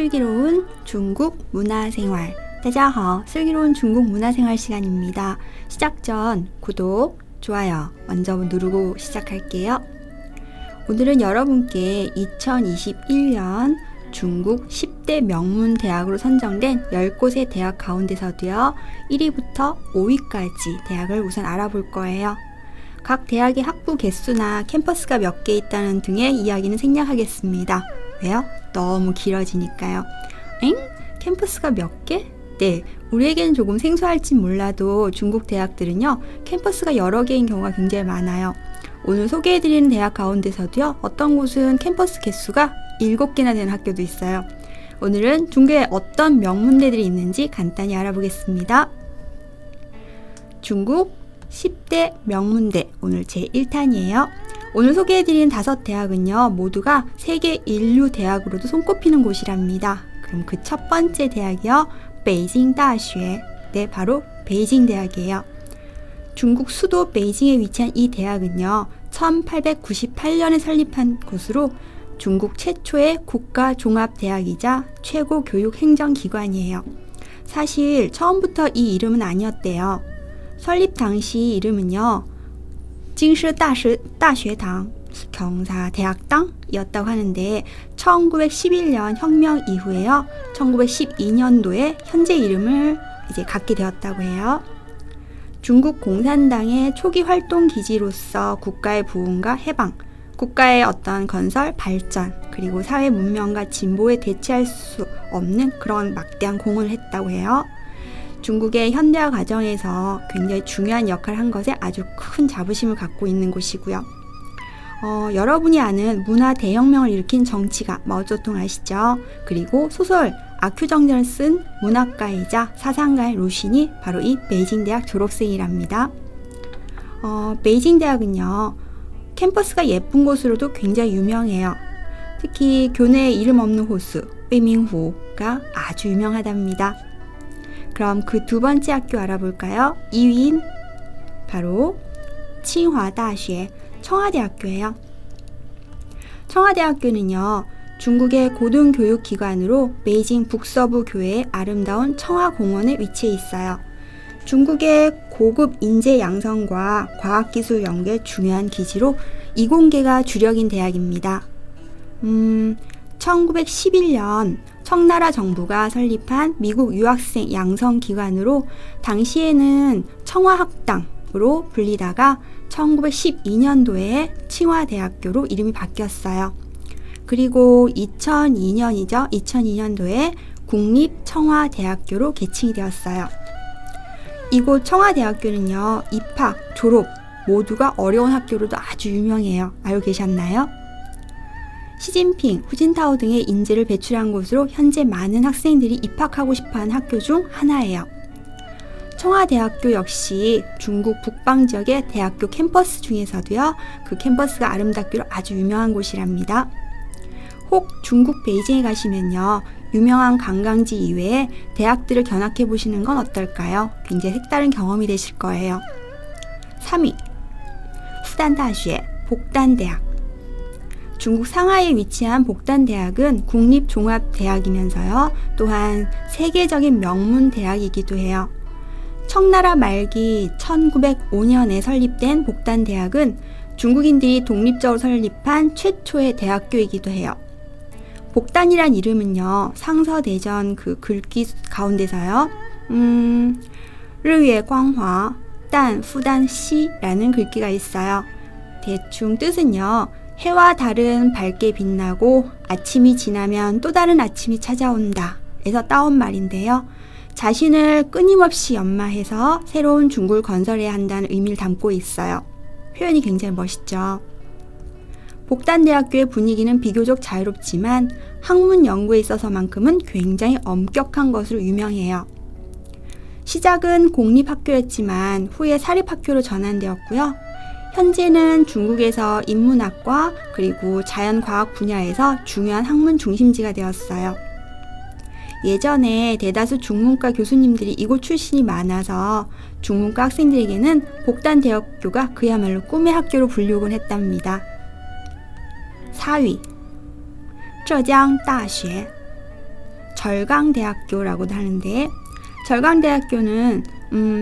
슬기로운 중국 문화생활. 大家好, 슬기로운 중국 문화생활 시간입니다. 시작 전 구독, 좋아요 먼저 누르고 시작할게요. 오늘은 여러분께 2021년 중국 10대 명문 대학으로 선정된 10곳의 대학 가운데서도요, 1위부터 5위까지 대학을 우선 알아볼 거예요. 각 대학의 학부 개수나 캠퍼스가 몇 개 있다는 등의 이야기는 생략하겠습니다. 왜요? 너무 길어지니까요. 엥? 캠퍼스가 몇 개? 네, 우리에게는 조금 생소할진 몰라도 중국 대학들은요, 캠퍼스가 여러 개인 경우가 굉장히 많아요. 오늘 소개해드리는 대학 가운데서도요, 어떤 곳은 캠퍼스 개수가 7개나 되는 학교도 있어요. 오늘은 중국에 어떤 명문대들이 있는지 간단히 알아보겠습니다. 중국 10대 명문대, 오늘 제1탄이에요. 오늘 소개해드리는 5대학은요, 모두가 세계 인류 대학으로도 손꼽히는 곳이랍니다. 그럼 그 첫 번째 대학이요, 베이징大学. 네, 바로 베이징 대학이에요. 중국 수도 베이징에 위치한 이 대학은요, 1898년에 설립한 곳으로 중국 최초의 국가 종합대학이자 최고 교육 행정기관이에요. 사실 처음부터 이 이름은 아니었대요. 설립 당시 이름은요, 징시大学堂, 경사대학당이었다고 하는데 1911년 혁명 이후에요, 1912년도에 현재 이름을 이제 갖게 되었다고 해요. 중국 공산당의 초기 활동 기지로서 국가의 부흥과 해방, 국가의 어떤 건설, 발전, 그리고 사회 문명과 진보에 대체할 수 없는 그런 막대한 공헌을 했다고 해요. 중국의 현대화 과정에서 굉장히 중요한 역할을 한 것에 아주 큰 자부심을 갖고 있는 곳이고요. 여러분이 아는 문화 대혁명을 일으킨 정치가 마오쩌둥 아시죠? 그리고 소설 아큐정전을 쓴 문학가이자 사상가인 루신이 바로 이 베이징 대학 졸업생이랍니다. 베이징 대학은요, 캠퍼스가 예쁜 곳으로도 굉장히 유명해요. 특히 교내에 이름 없는 호수, 웨이밍호가 아주 유명하답니다. 그럼 그 두 번째 학교 알아볼까요? 2위인 바로 칭화大学, 청와대학교예요. 청와대학교는요, 중국의 고등교육기관으로 베이징 북서부 교외의 아름다운 청화공원에 위치해 있어요. 중국의 고급 인재 양성과 과학기술 연구의 중요한 기지로 이공계가 주력인 대학입니다. 1911년 청나라 정부가 설립한 미국 유학생 양성기관으로 당시에는 청화학당으로 불리다가 1912년도에 칭화대학교로 이름이 바뀌었어요. 그리고 2002년도에 국립청화대학교로 개칭이 되었어요. 이곳 청화대학교는요, 입학, 졸업 모두가 어려운 학교로도 아주 유명해요. 알고 계셨나요? 시진핑, 후진타오 등의 인재를 배출한 곳으로 현재 많은 학생들이 입학하고 싶어하는 학교 중 하나예요. 청와대학교 역시 중국 북방 지역의 대학교 캠퍼스 중에서도요, 그 캠퍼스가 아름답기로 아주 유명한 곳이랍니다. 혹 중국 베이징에 가시면요, 유명한 관광지 이외에 대학들을 견학해 보시는 건 어떨까요? 굉장히 색다른 경험이 되실 거예요. 3위, 후단大学, 복단대학. 중국 상하이에 위치한 복단대학은 국립종합대학이면서요, 또한 세계적인 명문대학이기도 해요. 청나라 말기 1905년에 설립된 복단대학은 중국인들이 독립적으로 설립한 최초의 대학교이기도 해요. 복단이란 이름은요, 상서대전 그 글귀 가운데서요, 르위의 광화, 단, 후단시라는 글귀가 있어요. 대충 뜻은요, 해와 달은 밝게 빛나고 아침이 지나면 또 다른 아침이 찾아온다 에서 따온 말인데요. 자신을 끊임없이 연마해서 새로운 중국을 건설해야 한다는 의미를 담고 있어요. 표현이 굉장히 멋있죠. 복단대학교의 분위기는 비교적 자유롭지만 학문 연구에 있어서만큼은 굉장히 엄격한 것으로 유명해요. 시작은 공립학교였지만 후에 사립학교로 전환되었고요. 현재는 중국에서 인문학과 그리고 자연과학 분야에서 중요한 학문 중심지가 되었어요. 예전에 대다수 중문과 교수님들이 이곳 출신이 많아서 중문과 학생들에게는 복단대학교가 그야말로 꿈의 학교로 불리곤 했답니다. 4위, 浙江大学. 절강대학교라고도 하는데 절강대학교는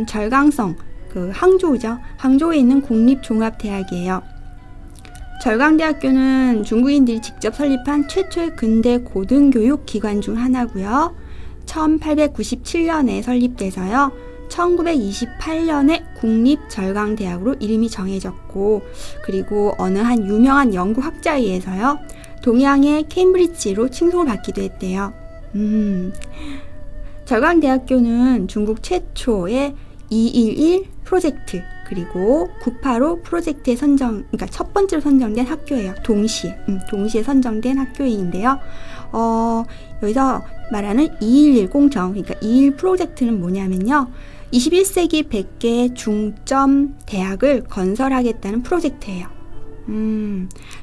절강성 항저우죠. 항저우에 있는 국립종합대학이에요. 절강대학교는 중국인들이 직접 설립한 최초의 근대 고등교육 기관 중 하나고요. 1897년에 설립돼서요. 1928년에 국립절강대학으로 이름이 정해졌고 그리고 어느 한 유명한 연구학자에 의해서요. 동양의 케임브리지로 칭송을 받기도 했대요. 절강대학교는 중국 최초의 211 프로젝트 그리고 985 프로젝트에 그러니까 첫 번째로 선정된 학교예요. 동시에 선정된 학교인데요. 여기서 말하는 211 공정, 그러니까 211 프로젝트는 뭐냐면요. 21세기 100개의 중점 대학을 건설하겠다는 프로젝트예요.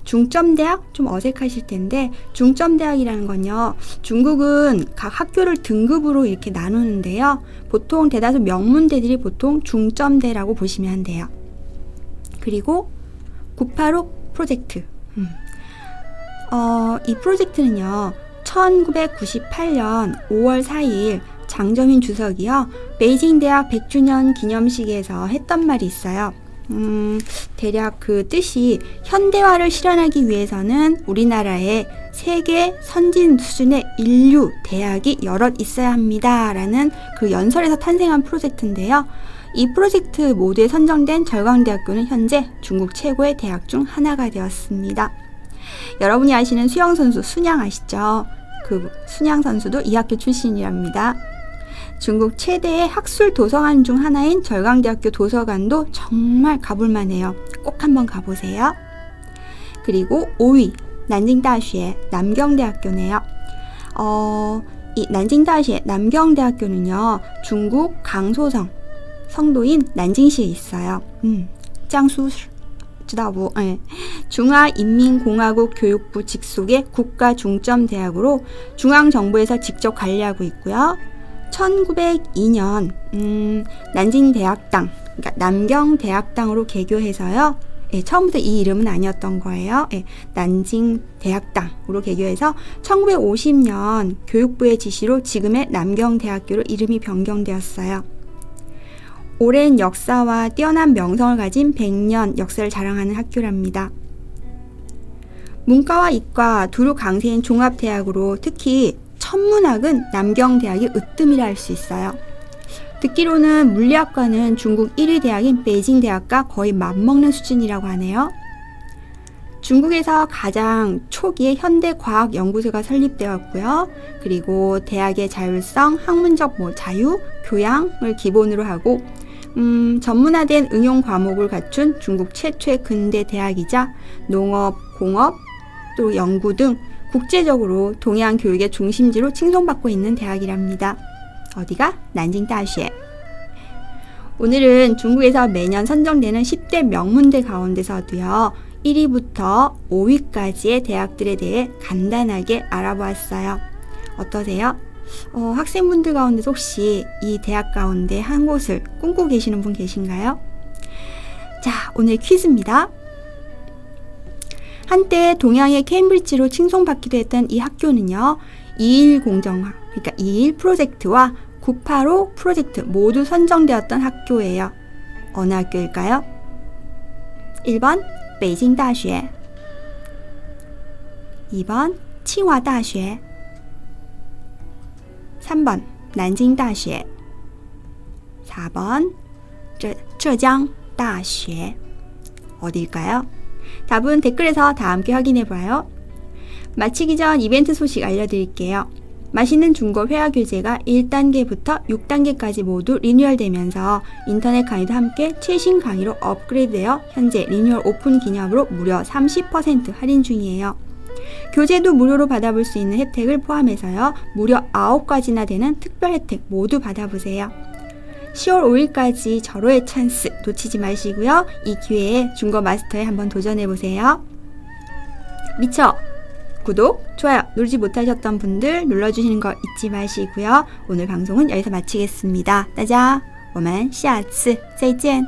중점대학? 좀 어색하실 텐데 중점대학이라는 건요. 중국은 각 학교를 등급으로 이렇게 나누는데요. 보통 대다수 명문대들이 보통 중점대라고 보시면 돼요. 그리고 985 프로젝트. 이 프로젝트는요. 1998년 5월 4일 장저민 주석이요. 베이징 대학 100주년 기념식에서 했던 말이 있어요. 대략 그 뜻이 현대화를 실현하기 위해서는 우리나라에 세계 선진 수준의 인류 대학이 여럿 있어야 합니다. 라는 그 연설에서 탄생한 프로젝트인데요. 이 프로젝트 모두에 선정된 절강대학교는 현재 중국 최고의 대학 중 하나가 되었습니다. 여러분이 아시는 수영선수 순양 아시죠? 그 순양 선수도 이 학교 출신이랍니다. 중국 최대의 학술 도서관 중 하나인 절강대학교 도서관도 정말 가볼만해요. 꼭 한번 가보세요. 그리고 5위 난징다시에 남경대학교네요. 이 난징다시에 남경대학교는요. 중국 강소성 성도인 난징시에 있어요. 장수 지다부 중화인민공화국 교육부 직속의 국가중점대학으로 중앙정부에서 직접 관리하고 있고요. 1902년 난징대학당, 그러니까 남경대학당으로 개교해서요. 처음부터 이 이름은 아니었던 거예요. 난징대학당으로 개교해서 1950년 교육부의 지시로 지금의 남경대학교로 이름이 변경되었어요. 오랜 역사와 뛰어난 명성을 가진 100년 역사를 자랑하는 학교랍니다. 문과와 이과 두루 강세인 종합대학으로 특히 천문학은 남경대학이 으뜸이라 할 수 있어요. 듣기로는 물리학과는 중국 1위 대학인 베이징 대학과 거의 맞먹는 수준이라고 하네요. 중국에서 가장 초기에 현대과학연구소가 설립되었고요. 그리고 대학의 자율성, 학문적 자유, 교양을 기본으로 하고 전문화된 응용 과목을 갖춘 중국 최초의 근대 대학이자 농업, 공업, 또 연구 등 국제적으로 동양 교육의 중심지로 칭송받고 있는 대학이랍니다. 어디가? 난징다시에. 오늘은 중국에서 매년 선정되는 10대 명문대 가운데서도요. 1위부터 5위까지의 대학들에 대해 간단하게 알아보았어요. 어떠세요? 학생분들 가운데서 혹시 이 대학 가운데 한 곳을 꿈꾸고 계시는 분 계신가요? 자, 오늘 퀴즈입니다. 한때 동양의 케임브리지로 칭송받기도 했던 이 학교는요. 2.1 공정화, 그러니까 2.1 프로젝트와 985 프로젝트 모두 선정되었던 학교예요. 어느 학교일까요? 1번 베이징大学 2번 칭화大学 3번 난징大学 4번浙江大学 어디일까요? 답은 댓글에서 다 함께 확인해봐요. 마치기 전 이벤트 소식 알려드릴게요. 맛있는 중고 회화 교재가 1단계부터 6단계까지 모두 리뉴얼되면서 인터넷 강의도 함께 최신 강의로 업그레이드되어 현재 리뉴얼 오픈 기념으로 무려 30% 할인 중이에요. 교재도 무료로 받아볼 수 있는 혜택을 포함해서요. 무려 9가지나 되는 특별 혜택 모두 받아보세요. 10월 5일까지 절호의 찬스 놓치지 마시고요. 이 기회에 중고 마스터에 한번 도전해보세요. 미처 구독, 좋아요 누르지 못하셨던 분들 눌러주시는 거 잊지 마시고요. 오늘 방송은 여기서 마치겠습니다. 大家我们下次再见。